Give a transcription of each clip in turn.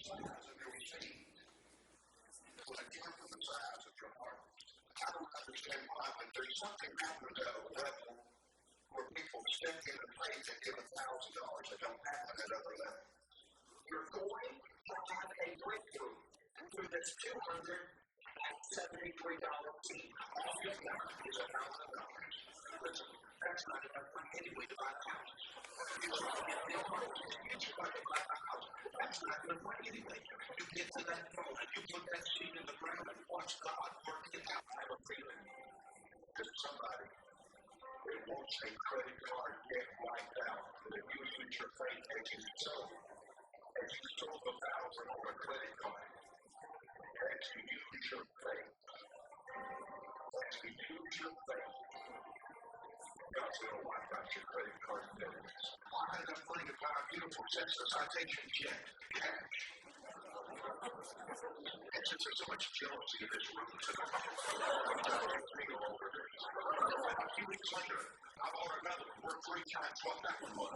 I don't understand why, but there's something happened at a level where people step in and faith and give $1,000 that don't happen at other levels. You're going to have a breakthrough through this $273 team. All you've got is $1,000. Listen, that's not enough money anyway to buy a house. That's not enough money anyway. You get to that phone and you put that seed in the ground and watch God work it out. I have a feeling that somebody that wants a credit card get wiped out. But if you use your faith as you sow the $1,000 on a credit card, as you use your faith, God's going to wipe out your credit card debt. I had enough money to buy a beautiful Cessna Citation jet. Cash. And since there's so much jealousy in this room tonight, a few weeks later, I bought another one worth 3 times what that one was.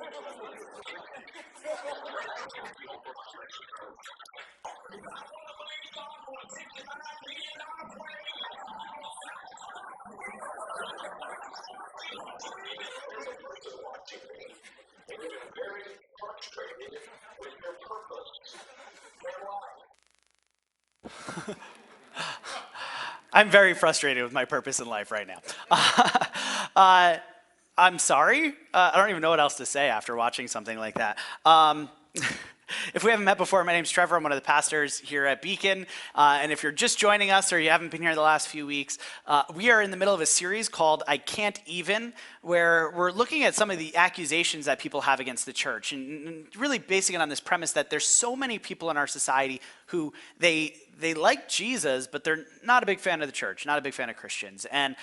Very frustrated with your purpose in life. I'm very frustrated with my purpose in life right now. I'm sorry. I don't even know what else to say after watching something like that. If we haven't met before, my name's Trevor. I'm one of the pastors here at Beacon. And if you're just joining us or you haven't been here the last few weeks, we are in the middle of a series called I Can't Even, where we're looking at some of the accusations that people have against the church and really basing it on this premise that there's so many people in our society who they like Jesus, but they're not a big fan of the church, not a big fan of Christians. And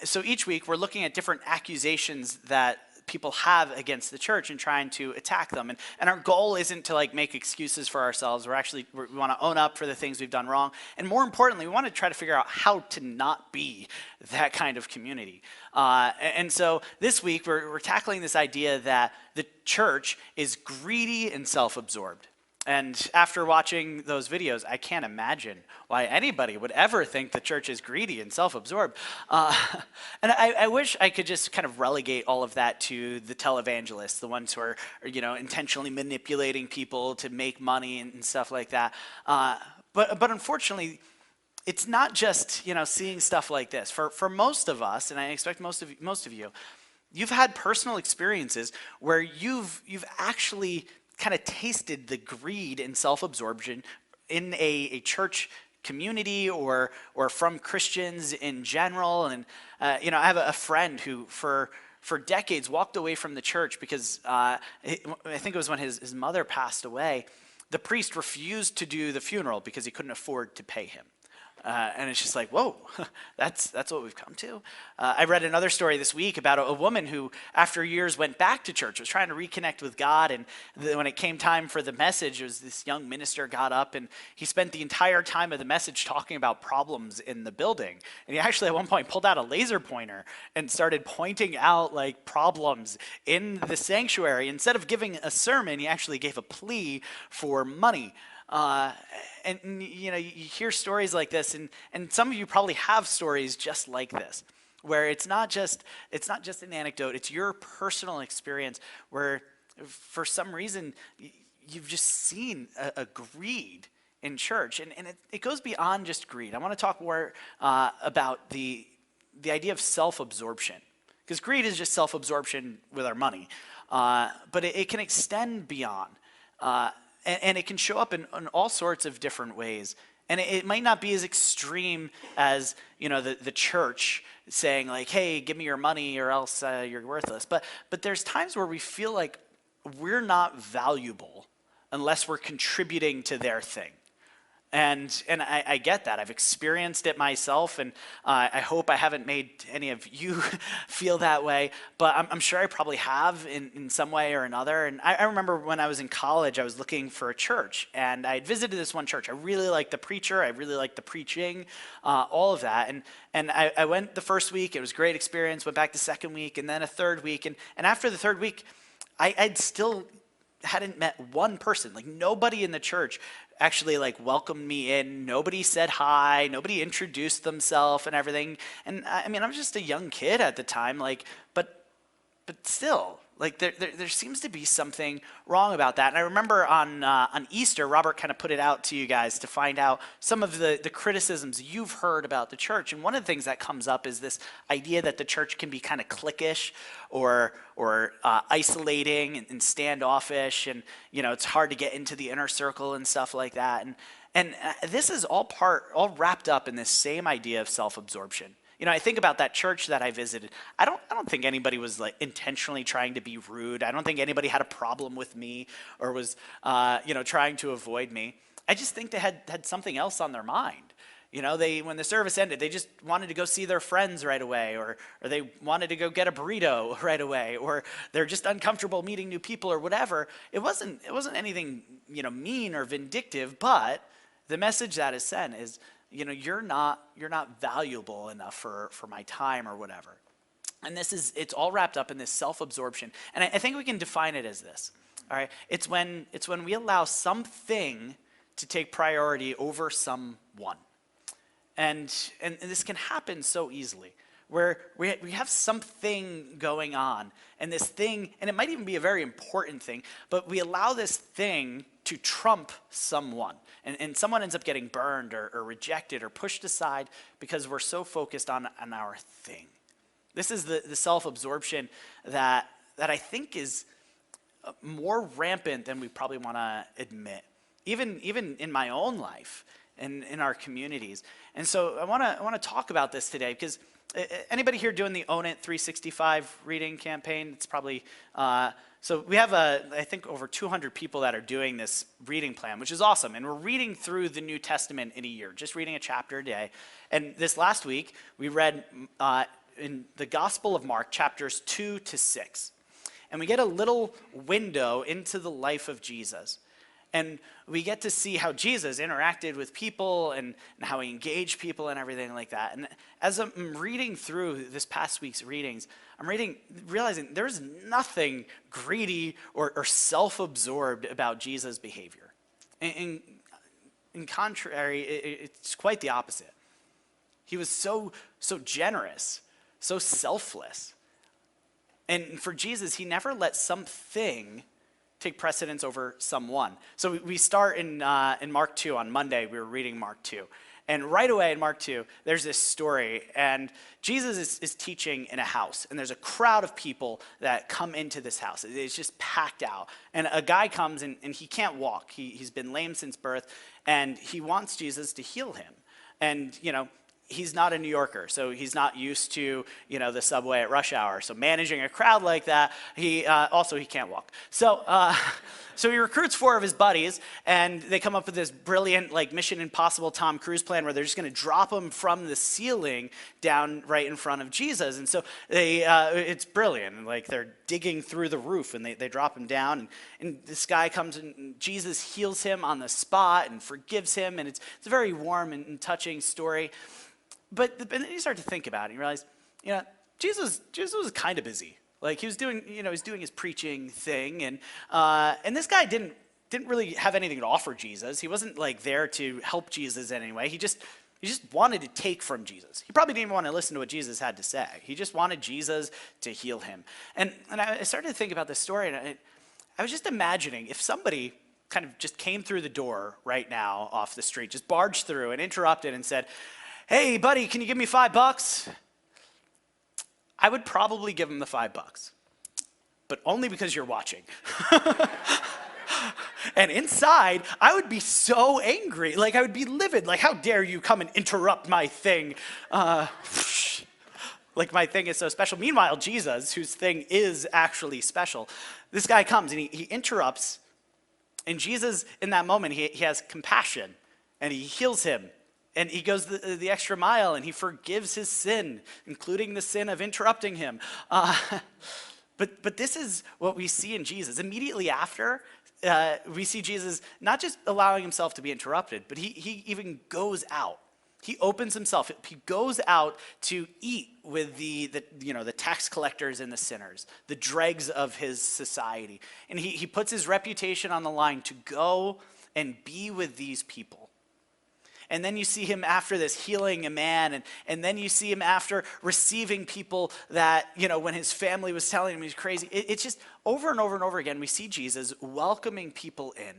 so each week we're looking at different accusations that people have against the church and trying to attack them. And our goal isn't to like make excuses for ourselves. We want to own up for the things we've done wrong. And more importantly, we want to try to figure out how to not be that kind of community. And so this week we're tackling this idea that the church is greedy and self-absorbed. And after watching those videos, I can't imagine why anybody would ever think the church is greedy and self-absorbed. And I wish I could just kind of relegate all of that to the televangelists, the ones who are intentionally manipulating people to make money and stuff like that. But unfortunately, it's not just seeing stuff like this. For most of us, and I expect most of you, you've had personal experiences where you've actually kind of tasted the greed and self-absorption in a church community or from Christians in general. And I have a friend who for decades walked away from the church because I think it was when his mother passed away. The priest refused to do the funeral because he couldn't afford to pay him. And it's just like, whoa, that's what we've come to. I read another story this week about a woman who, after years, went back to church, was trying to reconnect with God. And when it came time for the message, it was this young minister got up and he spent the entire time of the message talking about problems in the building. And he actually at one point pulled out a laser pointer and started pointing out like problems in the sanctuary. Instead of giving a sermon, he actually gave a plea for money. And you hear stories like this, and some of you probably have stories just like this, where it's not just an anecdote, it's your personal experience where for some reason you've just seen a greed in church, and it goes beyond just greed. I want to talk more about the idea of self-absorption, because greed is just self-absorption with our money, but it can extend beyond. And it can show up in all sorts of different ways. And it might not be as extreme as, the church saying like, hey, give me your money or else you're worthless. But there's times where we feel like we're not valuable unless we're contributing to their thing. And I get that. I've experienced it myself, and I hope I haven't made any of you feel that way, but I'm sure I probably have in some way or another. And I remember when I was in college, I was looking for a church, and I had visited this one church. I really liked the preacher. I really liked the preaching, all of that. And I went the first week. It was a great experience. Went back the second week, and then a third week. And after the third week, I'd still hadn't met one person. Like nobody in the church actually like welcomed me in. Nobody said hi. Nobody introduced themselves and everything. And I mean, I was just a young kid at the time. Like, but still, like there seems to be something wrong about that. And I remember on Easter, Robert kind of put it out to you guys to find out some of the criticisms you've heard about the church. And one of the things that comes up is this idea that the church can be kind of cliquish or isolating and standoffish, and it's hard to get into the inner circle and stuff like that. And this is all wrapped up in this same idea of self-absorption. I think about that church that I visited. I don't think anybody was like intentionally trying to be rude. I don't think anybody had a problem with me or was, trying to avoid me. I just think they had something else on their mind. When the service ended, they just wanted to go see their friends right away, or they wanted to go get a burrito right away, or they're just uncomfortable meeting new people or whatever. It wasn't anything, mean or vindictive, but the message that is sent is, you're not valuable enough for my time or whatever. And it's all wrapped up in this self-absorption. And I think we can define it as this. All right. It's when we allow something to take priority over someone. And this can happen so easily, where we have something going on, and this thing, and it might even be a very important thing, but we allow this thing to trump someone. And someone ends up getting burned or rejected or pushed aside because we're so focused on our thing. This is the self-absorption that I think is more rampant than we probably want to admit, even in my own life and in our communities. And so I want to talk about this today, because anybody here doing the Own It 365 reading campaign? It's probably so we have I think over 200 people that are doing this reading plan, which is awesome. And we're reading through the New Testament in a year, just reading a chapter a day. And this last week, we read in the Gospel of Mark, chapters 2 to 6. And we get a little window into the life of Jesus. And we get to see how Jesus interacted with people and how he engaged people and everything like that. And as I'm reading through this past week's readings, I'm realizing there's nothing greedy or self-absorbed about Jesus' behavior. In contrary, it's quite the opposite. He was so generous, so selfless. And for Jesus, he never let something take precedence over someone. So we start in Mark 2 on Monday. We were reading Mark 2. And right away in Mark 2, there's this story. And Jesus is teaching in a house. And there's a crowd of people that come into this house. It's just packed out. And a guy comes and he can't walk. He's been lame since birth. And he wants Jesus to heal him. And, he's not a New Yorker, so he's not used to, the subway at rush hour. So managing a crowd like that, he can't walk. So he recruits 4 of his buddies, and they come up with this brilliant, like Mission Impossible Tom Cruise plan where they're just going to drop him from the ceiling down right in front of Jesus. And so it's brilliant. And like they're digging through the roof, and they drop him down. And this guy comes, and Jesus heals him on the spot and forgives him. And it's a very warm and touching story. But then you start to think about it, and you realize, Jesus was kind of busy. Like he was doing, he's doing his preaching thing, and this guy didn't really have anything to offer Jesus. He wasn't like there to help Jesus in any way. He just wanted to take from Jesus. He probably didn't even want to listen to what Jesus had to say. He just wanted Jesus to heal him. And I started to think about this story, and I was just imagining if somebody kind of just came through the door right now off the street, just barged through and interrupted and said, "Hey, buddy, can you give me $5? I would probably give him the $5, but only because you're watching. And inside, I would be so angry. Like, I would be livid. Like, how dare you come and interrupt my thing? Like, my thing is so special. Meanwhile, Jesus, whose thing is actually special, this guy comes and he interrupts. And Jesus, in that moment, he has compassion, and he heals him. And he goes the extra mile, and he forgives his sin, including the sin of interrupting him. But this is what we see in Jesus. Immediately after, we see Jesus not just allowing himself to be interrupted, but he even goes out. He opens himself. He goes out to eat with the tax collectors and the sinners, the dregs of his society. And he puts his reputation on the line to go and be with these people. And then you see him after this healing a man, and then you see him after receiving people that, when his family was telling him he's crazy. It's just over and over and over again, we see Jesus welcoming people in.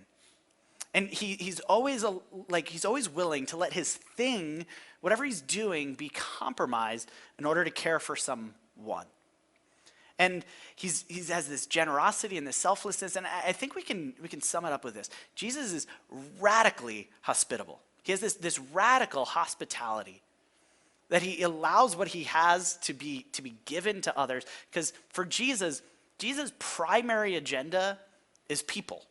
And he's always willing to let his thing, whatever he's doing, be compromised in order to care for someone. And he has this generosity and this selflessness, and I think we can sum it up with this. Jesus is radically hospitable. He has this radical hospitality that he allows what he has to be given to others. Because for Jesus' primary agenda is people.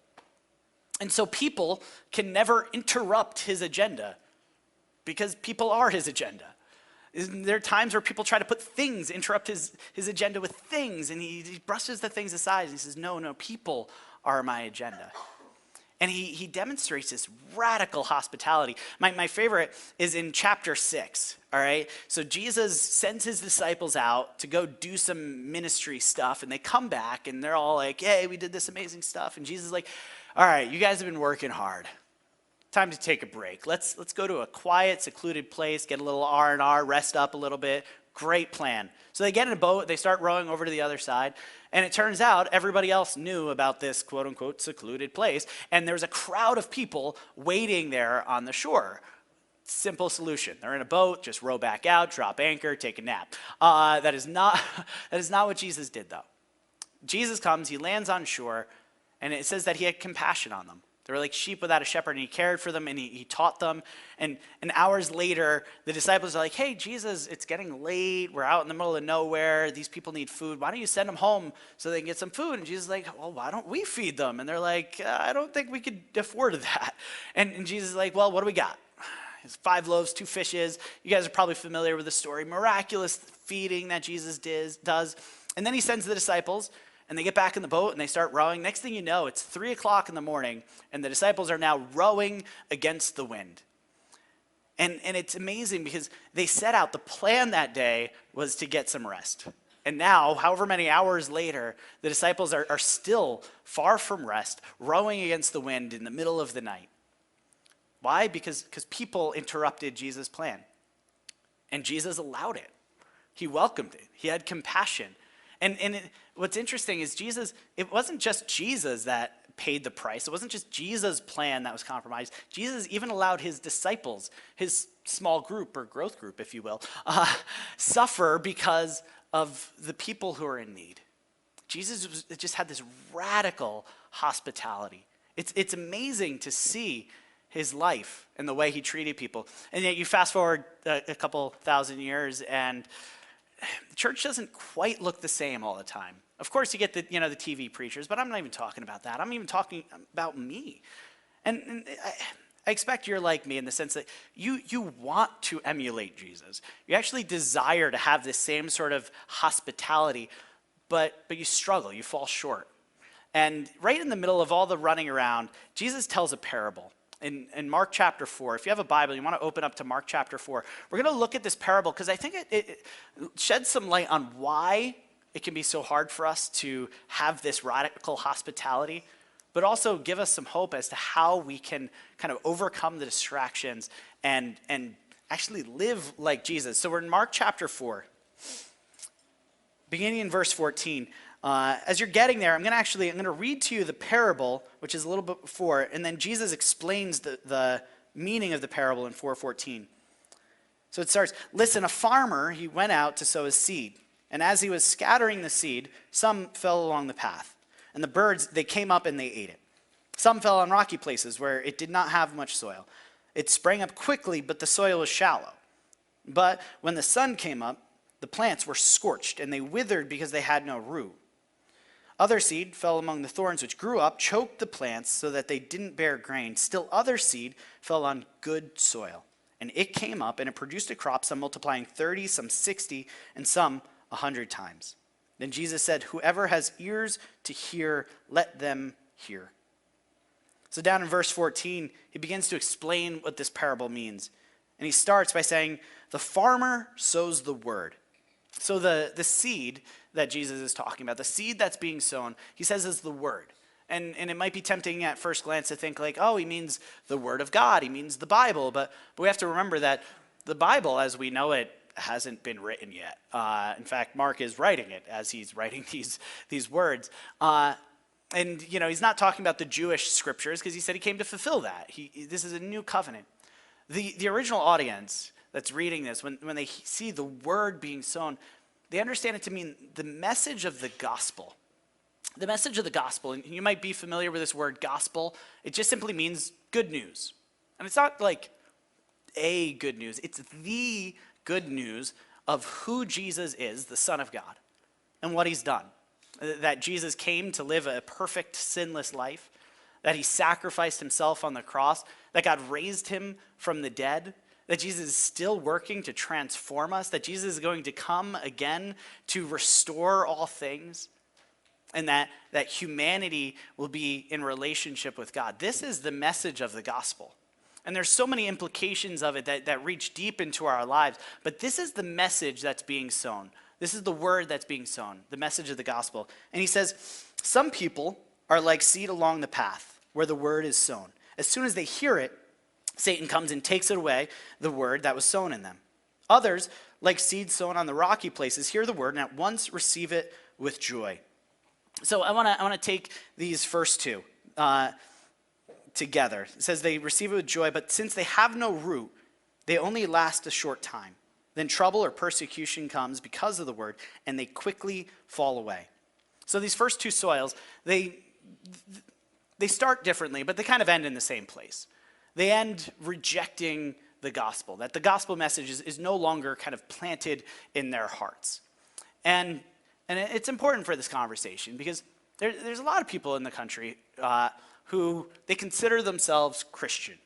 And so people can never interrupt his agenda because people are his agenda. There are times where people try to put things, interrupt his agenda with things, and he brushes the things aside and he says, no, people are my agenda. And he demonstrates this radical hospitality. My favorite is in chapter 6, all right? So Jesus sends his disciples out to go do some ministry stuff, and they come back, and they're all like, hey, we did this amazing stuff. And Jesus is like, all right, you guys have been working hard. Time to take a break. Let's go to a quiet, secluded place, get a little R&R, rest up a little bit. Great plan. So they get in a boat, they start rowing over to the other side, and it turns out everybody else knew about this quote-unquote secluded place, and there was a crowd of people waiting there on the shore. Simple solution. They're in a boat, just row back out, drop anchor, take a nap. That is not what Jesus did, though. Jesus comes, he lands on shore, and it says that he had compassion on them. They were like sheep without a shepherd, and he cared for them, and he taught them. And hours later, the disciples are like, hey, Jesus, it's getting late. We're out in the middle of nowhere. These people need food. Why don't you send them home so they can get some food? And Jesus is like, well, why don't we feed them? And they're like, I don't think we could afford that. And Jesus is like, well, what do we got? It's 5 loaves, 2 fishes. You guys are probably familiar with the story. Miraculous feeding that Jesus does. And then he sends the disciples, and they get back in the boat and they start rowing. Next thing you know, it's 3 o'clock in the morning, and the disciples are now rowing against the wind. And it's amazing because they set out, the plan that day was to get some rest. And now, however many hours later, the disciples are still far from rest, rowing against the wind in the middle of the night. Why? Because people interrupted Jesus' plan. And Jesus allowed it. He welcomed it. He had compassion. And what's interesting is it wasn't just Jesus that paid the price. It wasn't just Jesus' plan that was compromised. Jesus even allowed his disciples, his small group or growth group, if you will, suffer because of the people who are in need. Jesus just had this radical hospitality. It's amazing to see his life and the way he treated people. And yet you fast forward a couple thousand years, and the church doesn't quite look the same all the time. Of course, you get the TV preachers, but I'm not even talking about that. I'm even talking about me. And I expect you're like me in the sense that you want to emulate Jesus. You actually desire to have this same sort of hospitality, but you struggle, you fall short. And right in the middle of all the running around, Jesus tells a parable. In Mark chapter 4, if you have a Bible, you want to open up to Mark chapter 4. We're going to look at this parable because I think it sheds some light on why it can be so hard for us to have this radical hospitality, but also give us some hope as to how we can kind of overcome the distractions and actually live like Jesus. So we're in Mark chapter 4, beginning in verse 14. As you're getting there, I'm going to read to you the parable, which is a little bit before, and then Jesus explains the meaning of the parable in 4:14. So it starts, listen, a farmer, he went out to sow his seed, and as he was scattering the seed, some fell along the path, and the birds, they came up and they ate it. Some fell on rocky places where it did not have much soil. It sprang up quickly, but the soil was shallow. But when the sun came up, the plants were scorched, and they withered because they had no root. Other seed fell among the thorns, which grew up, choked the plants so that they didn't bear grain. Still other seed fell on good soil, and it came up, and it produced a crop, some multiplying 30, some 60, and some 100 times. Then Jesus said, whoever has ears to hear, let them hear. So down in verse 14, he begins to explain what this parable means. And he starts by saying, the farmer sows the word. So the seed that Jesus is talking about, the seed that's being sown, he says is the word. And it might be tempting at first glance to think like, oh, he means the word of God. He means the Bible. But we have to remember that the Bible, as we know it, hasn't been written yet. In fact, Mark is writing it as he's writing these words. And, he's not talking about the Jewish scriptures because he said he came to fulfill that. This is a new covenant. The original audience that's reading this, when they see the word being sown, they understand it to mean the message of the gospel. The message of the gospel, and you might be familiar with this word gospel, it just simply means good news. And it's not like a good news, it's the good news of who Jesus is, the Son of God, and what he's done. That Jesus came to live a perfect, sinless life, that he sacrificed himself on the cross, that God raised him from the dead, that Jesus is still working to transform us, that Jesus is going to come again to restore all things, and that humanity will be in relationship with God. This is the message of the gospel. And there's so many implications of it that reach deep into our lives. But this is the message that's being sown. This is the word that's being sown, the message of the gospel. And he says, some people are like seed along the path where the word is sown. As soon as they hear it, Satan comes and takes it away, the word that was sown in them. Others, like seed sown on the rocky places, hear the word and at once receive it with joy. So I want to take these first two together. It says they receive it with joy, but since they have no root, they only last a short time. Then trouble or persecution comes because of the word, and they quickly fall away. So these first two soils, they start differently, but they kind of end in the same place. They end rejecting the gospel, that the gospel message is no longer kind of planted in their hearts. And it's important for this conversation because there's a lot of people in the country who they consider themselves Christian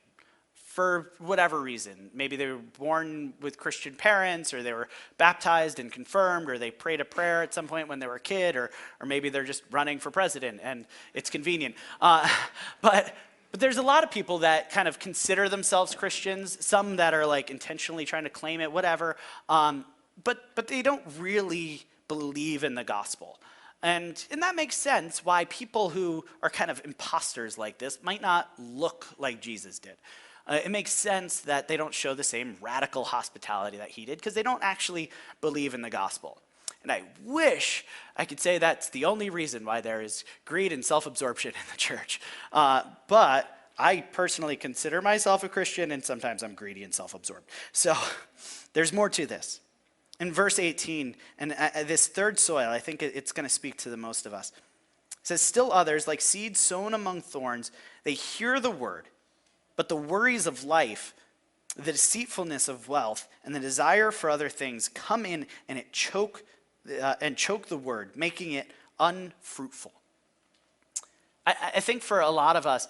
for whatever reason. Maybe they were born with Christian parents, or they were baptized and confirmed, or they prayed a prayer at some point when they were a kid, or maybe they're just running for president and it's convenient. But there's a lot of people that kind of consider themselves Christians, some that are like intentionally trying to claim it, whatever, but they don't really believe in the gospel. And that makes sense why people who are kind of imposters like this might not look like Jesus did. It makes sense that they don't show the same radical hospitality that he did because they don't actually believe in the gospel. And I wish I could say that's the only reason why there is greed and self-absorption in the church. But I personally consider myself a Christian, and sometimes I'm greedy and self-absorbed. So there's more to this. In verse 18, and this third soil, I think it's going to speak to the most of us. It says, still others, like seeds sown among thorns, they hear the word, but the worries of life, the deceitfulness of wealth, and the desire for other things come in and choke the word, making it unfruitful. I think for a lot of us,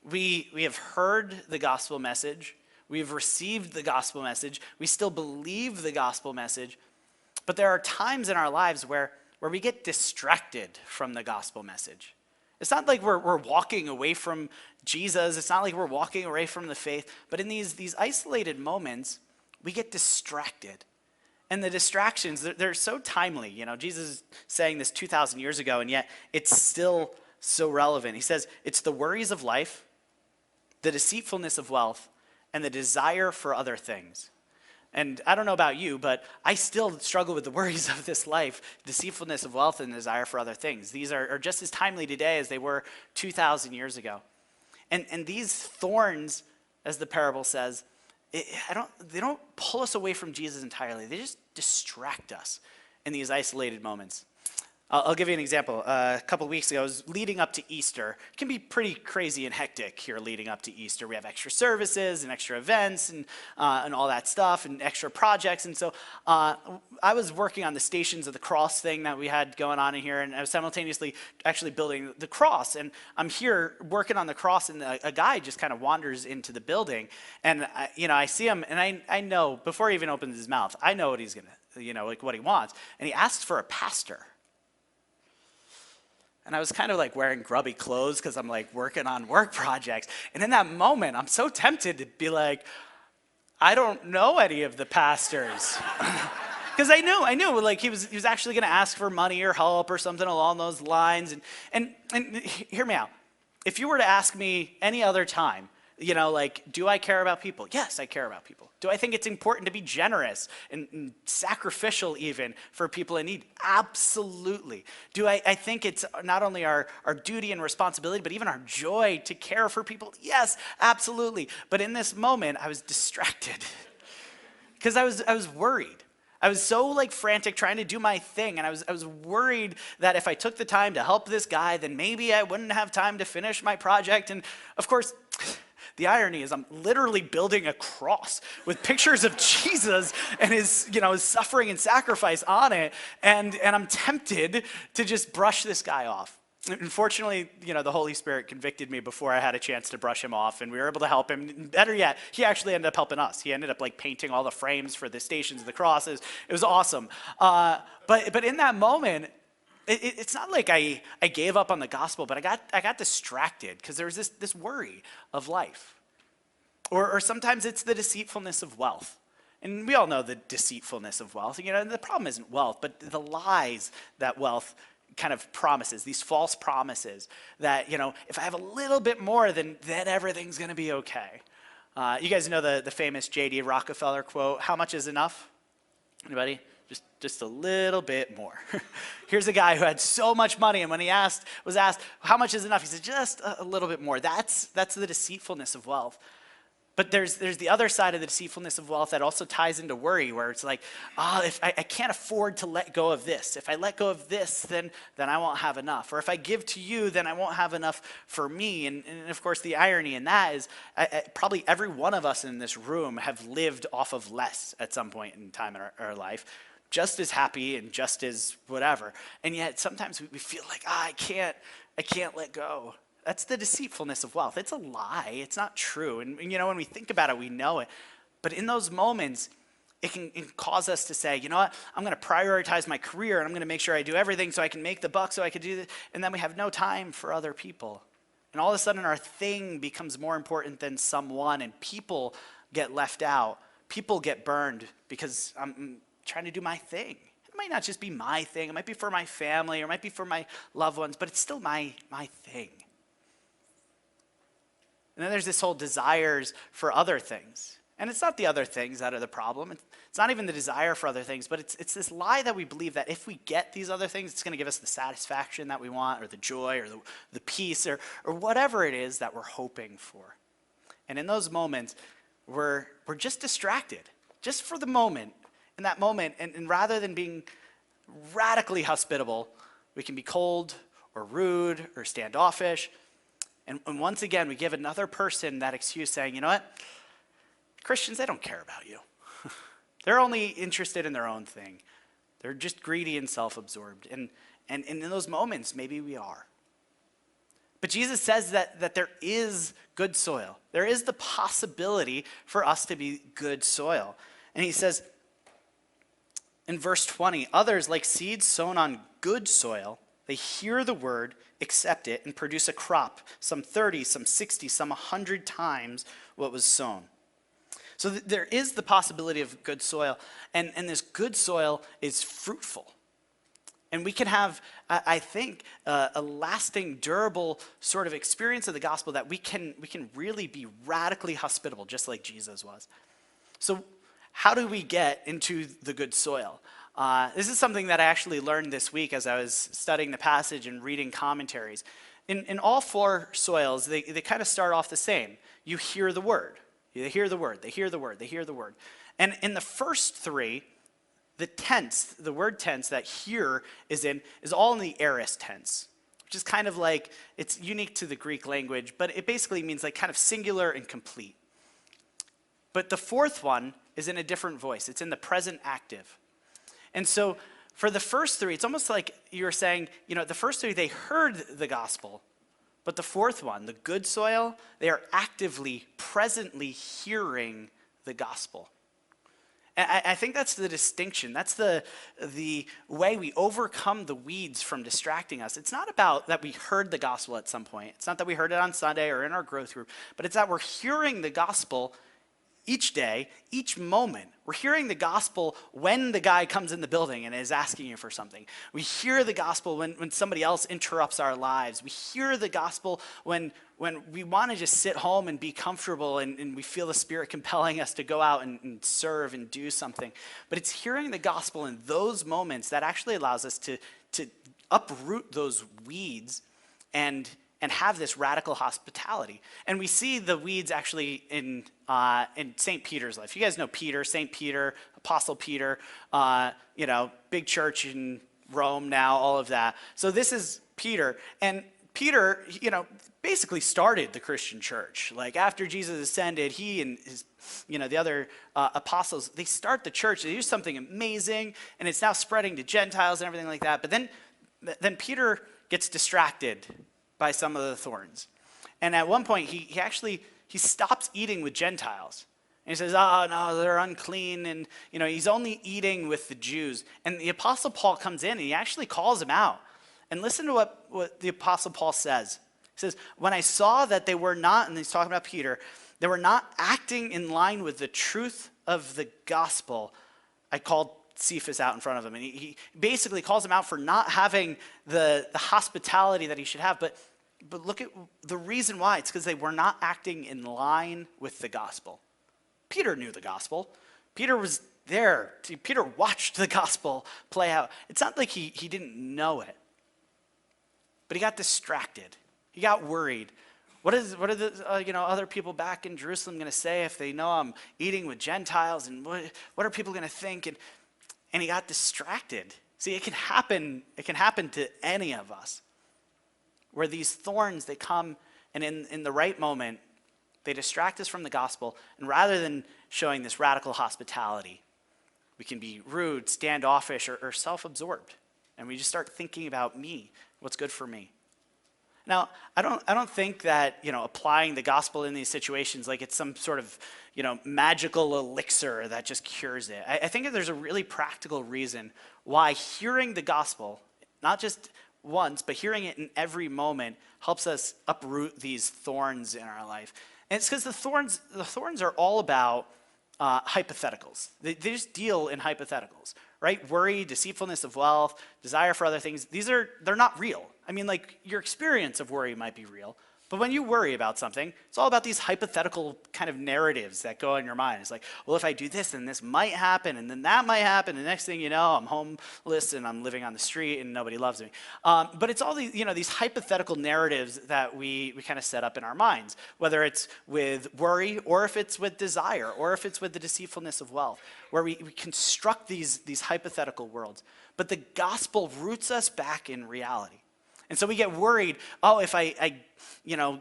we have heard the gospel message. We've received the gospel message. We still believe the gospel message. But there are times in our lives where we get distracted from the gospel message. It's not like we're walking away from Jesus. It's not like we're walking away from the faith. But in these isolated moments, we get distracted. And the distractions, they're so timely. Jesus is saying this 2,000 years ago, and yet it's still so relevant. He says, it's the worries of life, the deceitfulness of wealth, and the desire for other things. And I don't know about you, but I still struggle with the worries of this life, deceitfulness of wealth, and desire for other things. These are just as timely today as they were 2,000 years ago. And these thorns, as the parable says, they don't pull us away from Jesus entirely. They just distract us in these isolated moments. I'll give you an example. A couple of weeks ago, it was leading up to Easter. It can be pretty crazy and hectic here leading up to Easter. We have extra services and extra events and all that stuff and extra projects. And so I was working on the Stations of the Cross thing that we had going on in here, and I was simultaneously actually building the cross. And I'm here working on the cross, and a guy just kind of wanders into the building. And I see him, and I know, before he even opens his mouth, I know what he's going to, like what he wants. And he asks for a pastor. And I was kind of like wearing grubby clothes because I'm like working on work projects. And in that moment, I'm so tempted to be like, I don't know any of the pastors. Because I knew, like he was actually going to ask for money or help or something along those lines. And hear me out. If you were to ask me any other time, like, do I care about people? Yes, I care about people. Do I think it's important to be generous and sacrificial even for people in need? Absolutely. Do I think it's not only our duty and responsibility, but even our joy to care for people? Yes, absolutely. But in this moment, I was distracted because I was worried. I was so like frantic trying to do my thing, and I was worried that if I took the time to help this guy, then maybe I wouldn't have time to finish my project. And of course, the irony is I'm literally building a cross with pictures of Jesus and his suffering and sacrifice on it, and I'm tempted to just brush this guy off. Unfortunately, the Holy Spirit convicted me before I had a chance to brush him off, and we were able to help him. Better yet, he actually ended up helping us. He ended up like painting all the frames for the Stations of the Crosses. It was awesome. But in that moment, it's not like I gave up on the gospel, but I got distracted because there was this worry of life. Or sometimes it's the deceitfulness of wealth. And we all know the deceitfulness of wealth. The problem isn't wealth, but the lies that wealth kind of promises, these false promises that, if I have a little bit more, then everything's going to be okay. You guys know the famous J.D. Rockefeller quote, "How much is enough?" Anybody? Just a little bit more. Here's a guy who had so much money, and when he was asked, how much is enough? He said, just a little bit more. That's the deceitfulness of wealth. But there's the other side of the deceitfulness of wealth that also ties into worry, where it's like, if I can't afford to let go of this. If I let go of this, then I won't have enough. Or if I give to you, then I won't have enough for me. And of course, the irony in that is probably every one of us in this room have lived off of less at some point in time in our life, just as happy and just as whatever. And yet sometimes we feel like, I can't let go. That's the deceitfulness of wealth. It's a lie. It's not true. And when we think about it, we know it. But in those moments, it can cause us to say, you know what, I'm going to prioritize my career, and I'm going to make sure I do everything so I can make the buck, so I can do this. And then we have no time for other people. And all of a sudden, our thing becomes more important than someone, and people get left out. People get burned because I'm trying to do my thing. It might not just be my thing. It might be for my family, or it might be for my loved ones, but it's still my thing. And then there's this whole desires for other things. And it's not the other things that are the problem. It's not even the desire for other things, but it's this lie that we believe that if we get these other things, it's going to give us the satisfaction that we want, or the joy, or the peace, or whatever it is that we're hoping for. And in those moments, we're just distracted, just for the moment. In that moment, and rather than being radically hospitable, we can be cold or rude or standoffish. And once again, we give another person that excuse, saying, you know what? Christians, they don't care about you. They're only interested in their own thing. They're just greedy and self-absorbed. And in those moments, maybe we are. But Jesus says that there is good soil. There is the possibility for us to be good soil. And he says in verse 20, others, like seeds sown on good soil, they hear the word, accept it, and produce a crop, some 30, some 60, some 100 times what was sown. So there is the possibility of good soil, and this good soil is fruitful. And we can have, I think, a lasting, durable sort of experience of the gospel that we can really be radically hospitable, just like Jesus was. So how do we get into the good soil? This is something that I actually learned this week as I was studying the passage and reading commentaries. In all four soils, they kind of start off the same. You hear the word. They hear the word. They hear the word. They hear the word. And in the first three, the word tense that hear is all in the aorist tense, which is kind of like, it's unique to the Greek language, but it basically means like kind of singular and complete. But the fourth one is in a different voice. It's in the present active. And so for the first three, it's almost like you're saying, the first three, they heard the gospel. But the fourth one, the good soil, they are actively, presently hearing the gospel. And I think that's the distinction. That's the way we overcome the weeds from distracting us. It's not about that we heard the gospel at some point. It's not that we heard it on Sunday or in our growth group, but it's that we're hearing the gospel each day, each moment. We're hearing the gospel when the guy comes in the building and is asking you for something. We hear the gospel when somebody else interrupts our lives. We hear the gospel when we want to just sit home and be comfortable and we feel the Spirit compelling us to go out and serve and do something. But it's hearing the gospel in those moments that actually allows us to uproot those weeds and have this radical hospitality. And we see the weeds actually in St. Peter's life. You guys know Peter, St. Peter, Apostle Peter, big church in Rome now, all of that. So this is Peter. And Peter, basically started the Christian church. Like after Jesus ascended, he and his, the other apostles, they start the church. They do something amazing, and it's now spreading to Gentiles and everything like that. But then Peter gets distracted by some of the thorns. And at one point, he stops eating with Gentiles. And he says, oh, no, they're unclean. And, he's only eating with the Jews. And the Apostle Paul comes in and he actually calls him out. And listen to what the Apostle Paul says. He says, when I saw that they were not, and he's talking about Peter, they were not acting in line with the truth of the gospel, I called Cephas out in front of him. And he basically calls him out for not having the hospitality that he should have. But look at the reason why. It's because they were not acting in line with the gospel. Peter knew the gospel. Peter was there. Peter watched the gospel play out. It's not like he didn't know it. But he got distracted. He got worried. What are the other people back in Jerusalem going to say if they know I'm eating with Gentiles? And what are people going to think? And he got distracted. See, it can happen. It can happen to any of us. Where these thorns, they come, and in the right moment, they distract us from the gospel. And rather than showing this radical hospitality, we can be rude, standoffish, or self-absorbed. And we just start thinking about me, what's good for me. Now, I don't think that, applying the gospel in these situations, like it's some sort of, magical elixir that just cures it. I think that there's a really practical reason why hearing the gospel, not just once, but hearing it in every moment helps us uproot these thorns in our life. And it's because the thorns are all about hypotheticals. They just deal in hypotheticals, right? Worry, deceitfulness of wealth, desire for other things. They're not real. I mean, like your experience of worry might be real, but when you worry about something, it's all about these hypothetical kind of narratives that go in your mind. It's like, well, if I do this, then this might happen, and then that might happen, and the next thing you know, I'm homeless and I'm living on the street and nobody loves me. But it's all these, these hypothetical narratives that we kind of set up in our minds, whether it's with worry or if it's with desire or if it's with the deceitfulness of wealth, where we construct these hypothetical worlds. But the gospel roots us back in reality. And so we get worried, if I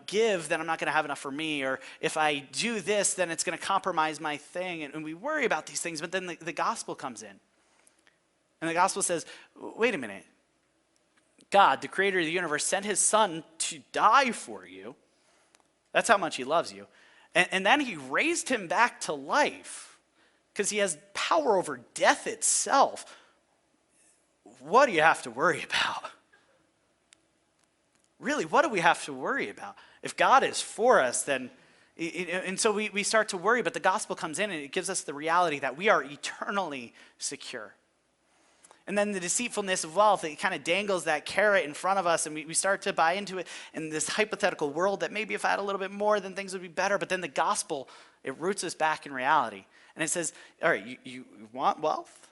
give, then I'm not going to have enough for me. Or if I do this, then it's going to compromise my thing. And we worry about these things, but then the gospel comes in. And the gospel says, wait a minute. God, the creator of the universe, sent his son to die for you. That's how much he loves you. And then he raised him back to life because he has power over death itself. What do you have to worry about? Really, what do we have to worry about? If God is for us, then, and so we start to worry, but the gospel comes in and it gives us the reality that we are eternally secure. And then the deceitfulness of wealth, it kind of dangles that carrot in front of us, and we start to buy into it in this hypothetical world that maybe if I had a little bit more, then things would be better. But then the gospel, it roots us back in reality. And it says, all right, you want wealth?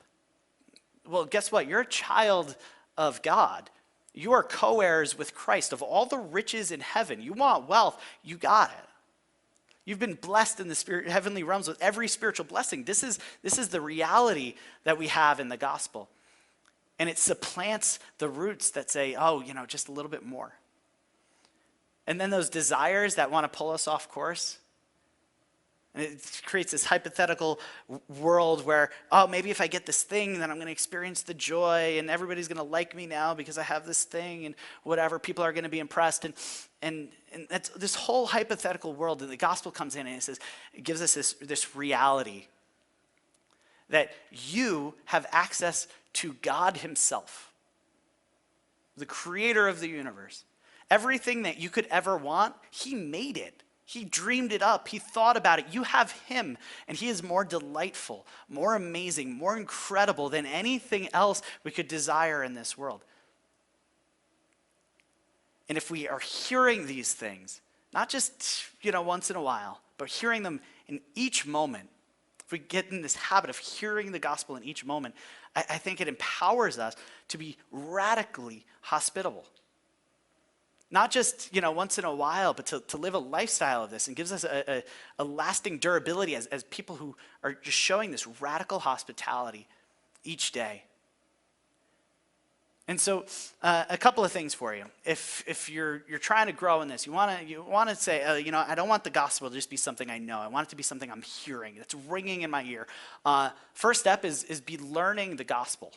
Well, guess what? You're a child of God. You are co-heirs with Christ of all the riches in heaven. You want wealth, you got it. You've been blessed in the heavenly realms with every spiritual blessing. This is the reality that we have in the gospel. And it supplants the roots that say, just a little bit more. And then those desires that want to pull us off course. And it creates this hypothetical world where, maybe if I get this thing, then I'm going to experience the joy, and everybody's going to like me now because I have this thing, and whatever, people are going to be impressed. And that's this whole hypothetical world, and the gospel comes in and it gives us this reality that you have access to God himself, the creator of the universe. Everything that you could ever want, he made it. He dreamed it up. He thought about it. You have him, and he is more delightful, more amazing, more incredible than anything else we could desire in this world. And if we are hearing these things, not just, once in a while, but hearing them in each moment, if we get in this habit of hearing the gospel in each moment, I think it empowers us to be radically hospitable. Not just, once in a while, but to live a lifestyle of this, and gives us a lasting durability as people who are just showing this radical hospitality each day. And so a couple of things for you. If you're trying to grow in this, you want to say, I don't want the gospel to just be something I know. I want it to be something I'm hearing, that's ringing in my ear. First step is be learning the gospel.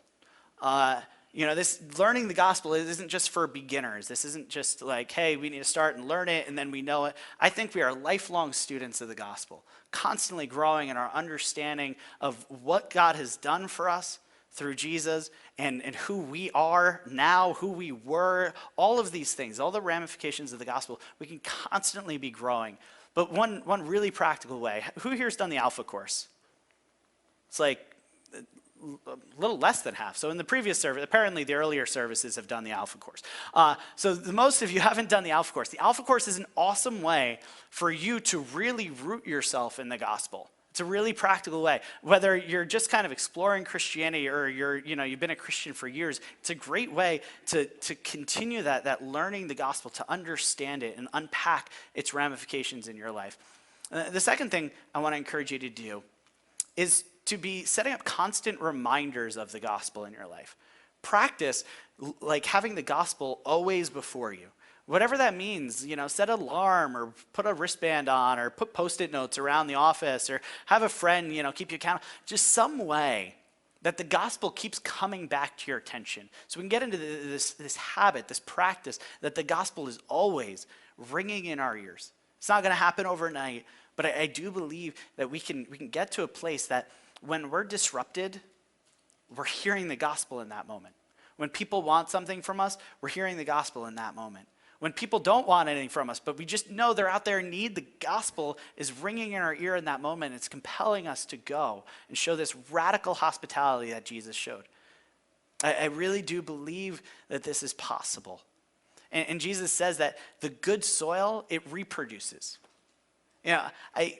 This learning the gospel isn't just for beginners. This isn't just like, hey, we need to start and learn it and then we know it. I think we are lifelong students of the gospel, constantly growing in our understanding of what God has done for us through Jesus and who we are now, who we were, all of these things, all the ramifications of the gospel. We can constantly be growing. But one really practical way, who here's done the Alpha course? It's like a little less than half. So in the previous service, apparently the earlier services have done the Alpha course. So the most of you haven't done the Alpha course. The Alpha course is an awesome way for you to really root yourself in the gospel. It's a really practical way. Whether you're just kind of exploring Christianity or you've been a Christian for years, it's a great way to continue that learning the gospel, to understand it and unpack its ramifications in your life. The second thing I want to encourage you to do is to be setting up constant reminders of the gospel in your life. Practice like having the gospel always before you. Whatever that means, set an alarm or put a wristband on or put Post-it notes around the office or have a friend, keep you accountable. Just some way that the gospel keeps coming back to your attention. So we can get into this habit, this practice that the gospel is always ringing in our ears. It's not going to happen overnight, but I do believe that we can get to a place that when we're disrupted, we're hearing the gospel in that moment. When people want something from us, we're hearing the gospel in that moment. When people don't want anything from us, but we just know they're out there in need, the gospel is ringing in our ear in that moment. It's compelling us to go and show this radical hospitality that Jesus showed. I really do believe that this is possible. And Jesus says that the good soil, it reproduces. A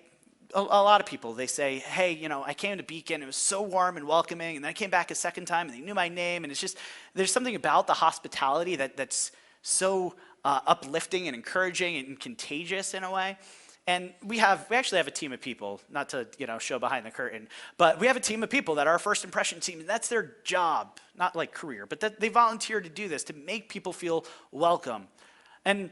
lot of people, they say, hey, I came to Beacon, it was so warm and welcoming, and then I came back a second time and they knew my name, and it's just, there's something about the hospitality that's so uplifting and encouraging and contagious in a way. And we actually have a team of people, not to show behind the curtain, but we have a team of people that are our first impression team, and that's their job, not like career, but that they volunteer to do this, to make people feel welcome. And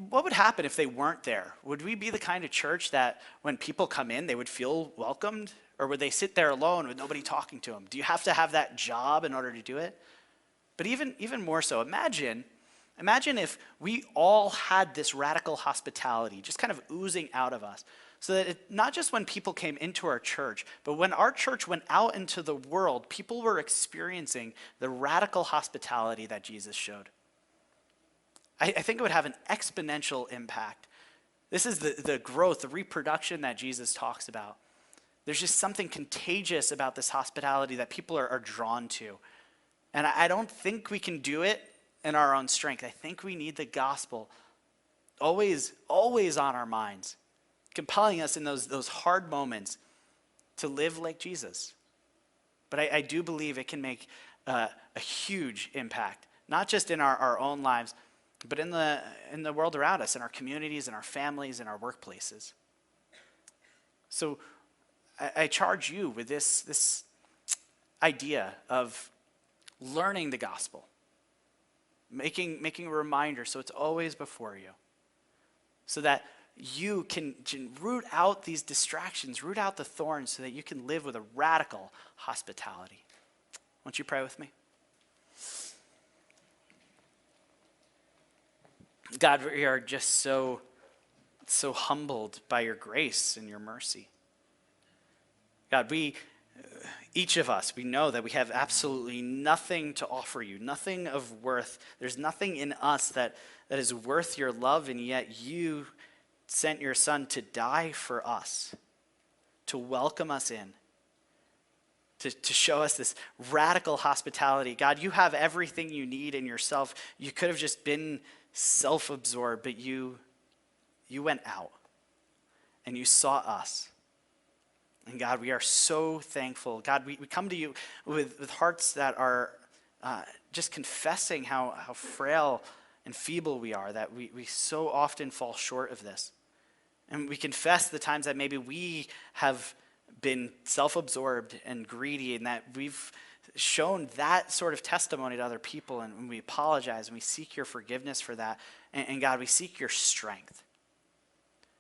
what would happen if they weren't there? Would we be the kind of church that when people come in, they would feel welcomed? Or would they sit there alone with nobody talking to them? Do you have to have that job in order to do it? But even more so, imagine if we all had this radical hospitality just kind of oozing out of us. So that not just when people came into our church, but when our church went out into the world, people were experiencing the radical hospitality that Jesus showed. I think it would have an exponential impact. This is the growth, the reproduction that Jesus talks about. There's just something contagious about this hospitality that people are drawn to. And I don't think we can do it in our own strength. I think we need the gospel always on our minds, compelling us in those hard moments to live like Jesus. But I do believe it can make a huge impact, not just in our own lives, but in the world around us, in our communities, in our families, in our workplaces. So I charge you with this idea of learning the gospel, making a reminder so it's always before you, so that you can root out these distractions, root out the thorns, so that you can live with a radical hospitality. Won't you pray with me? God, we are just so humbled by your grace and your mercy. God, each of us, we know that we have absolutely nothing to offer you, nothing of worth. There's nothing in us that is worth your love, and yet you sent your son to die for us, to welcome us in, to show us this radical hospitality. God, you have everything you need in yourself. You could have just been self-absorbed, but you went out and you saw us. And God, we are so thankful. God, we come to you with hearts that are just confessing how frail and feeble we are, that we so often fall short of this. And we confess the times that maybe we have been self-absorbed and greedy, and that we've shown that sort of testimony to other people, and we apologize and we seek your forgiveness for that. And God, we seek your strength.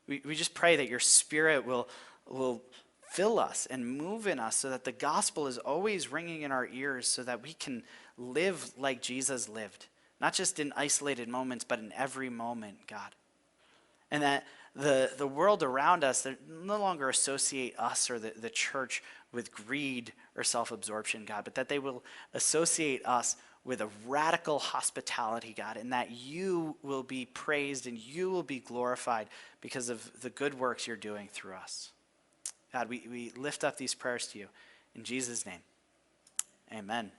We just pray that your Spirit will fill us and move in us so that the gospel is always ringing in our ears, so that we can live like Jesus lived, not just in isolated moments, but in every moment, God. And that the world around us, they no longer associate us or the church with greed or self-absorption, God, but that they will associate us with a radical hospitality, God, and that you will be praised and you will be glorified because of the good works you're doing through us. God, we lift up these prayers to you. In Jesus' name, amen.